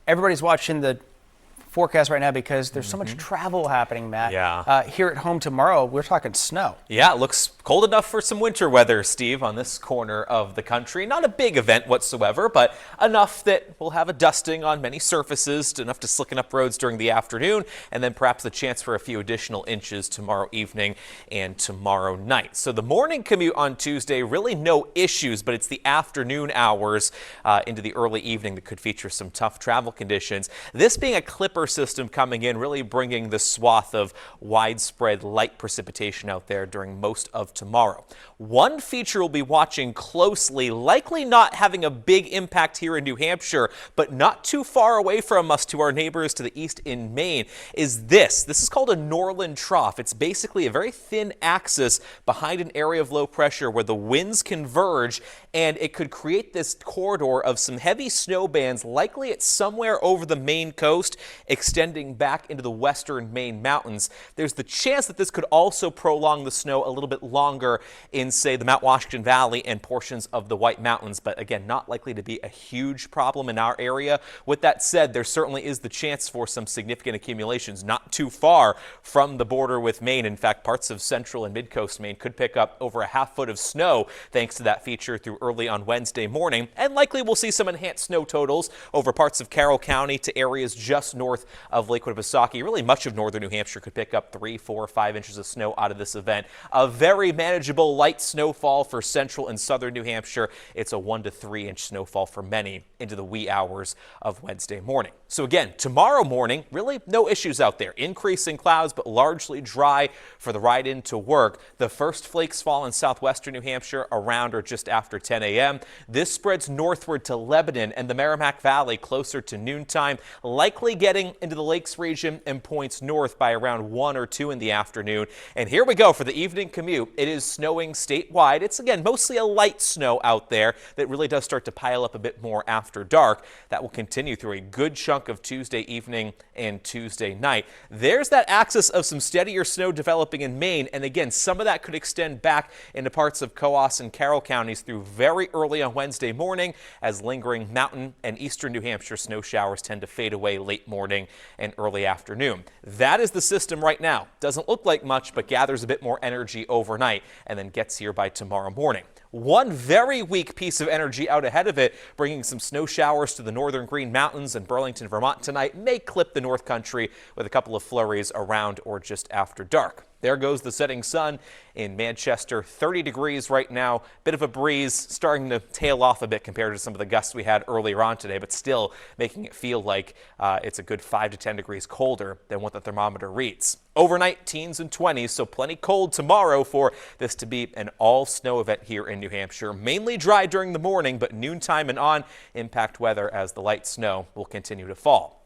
everybody's watching the forecast right now because there's so much travel happening, Matt. Yeah. Here at home tomorrow, we're talking snow. Yeah, it looks cold enough for some winter weather, Steve, on this corner of the country. Not a big event whatsoever, but enough that we'll have a dusting on many surfaces, enough to slicken up roads during the afternoon, and then perhaps the chance for a few additional inches tomorrow evening and tomorrow night. So the morning commute on Tuesday, really no issues, but it's the afternoon hours into the early evening that could feature some tough travel conditions. This being a clipper system coming in, really bringing the swath of widespread light precipitation out there during most of tomorrow. One feature we'll be watching closely, likely not having a big impact here in New Hampshire, but not too far away from us to our neighbors to the east in Maine, is this. This is called a Norland Trough. It's basically a very thin axis behind an area of low pressure where the winds converge, and it could create this corridor of some heavy snow bands, likely it's somewhere over the Maine coast, extending back into the western Maine mountains. There's the chance that this could also prolong the snow a little bit longer in, say, the Mount Washington Valley and portions of the White Mountains, but again, not likely to be a huge problem in our area. With that said, there certainly is the chance for some significant accumulations not too far from the border with Maine. In fact, parts of central and mid-coast Maine could pick up over a half foot of snow thanks to that feature through early on Wednesday morning, and likely we'll see some enhanced snow totals over parts of Carroll County to areas just north of Lake Winnipesaukee. Really much of northern New Hampshire could pick up 3, 4, 5 inches of snow out of this event. A very manageable light snowfall for central and southern New Hampshire. It's a 1 to 3 inch snowfall for many into the wee hours of Wednesday morning. So again, tomorrow morning, really no issues out there. Increasing clouds, but largely dry for the ride into work. The first flakes fall in southwestern New Hampshire around or just after 10 a.m. This spreads northward to Lebanon and the Merrimack Valley closer to noontime, likely getting into the lakes region and points north by around 1 or 2 in the afternoon. And here we go for the evening commute. It is snowing statewide. It's again mostly a light snow out there that really does start to pile up a bit more after dark. That will continue through a good chunk of Tuesday evening and Tuesday night. There's that axis of some steadier snow developing in Maine, and again, some of that could extend back into parts of Coos and Carroll counties through very early on Wednesday morning as lingering mountain and eastern New Hampshire snow showers tend to fade away late morning and early afternoon. That is the system right now. Doesn't look like much, but gathers a bit more energy overnight and then gets here by tomorrow morning. One very weak piece of energy out ahead of it, bringing some snow showers to the northern Green Mountains and Burlington, Vermont tonight, may clip the North Country with a couple of flurries around or just after dark. There goes the setting sun in Manchester, 30 degrees right now. Bit of a breeze, starting to tail off a bit compared to some of the gusts we had earlier on today, but still making it feel like it's a good 5 to 10 degrees colder than what the thermometer reads. Overnight, teens and 20s, so plenty cold tomorrow for this to be an all-snow event here in New Hampshire. Mainly dry during the morning, but noontime and on, impact weather as the light snow will continue to fall.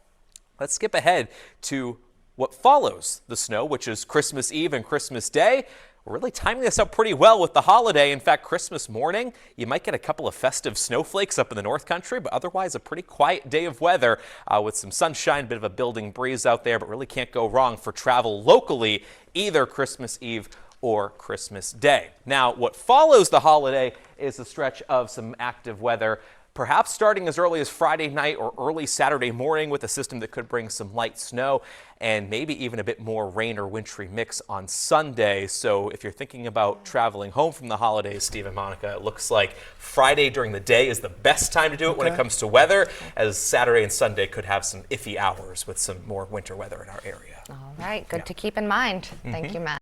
Let's skip ahead to what follows the snow, which is Christmas Eve and Christmas Day. We're really timing this up pretty well with the holiday. In fact, Christmas morning, you might get a couple of festive snowflakes up in the North Country, but otherwise a pretty quiet day of weather with some sunshine, a bit of a building breeze out there, but really can't go wrong for travel locally, either Christmas Eve or Christmas Day. Now, what follows the holiday is a stretch of some active weather, perhaps starting as early as Friday night or early Saturday morning with a system that could bring some light snow and maybe even a bit more rain or wintry mix on Sunday. So if you're thinking about traveling home from the holidays, Steve and Monica, it looks like Friday during the day is the best time to do it when it comes to weather, as Saturday and Sunday could have some iffy hours with some more winter weather in our area. All right, good to keep in mind. Thank you, Matt.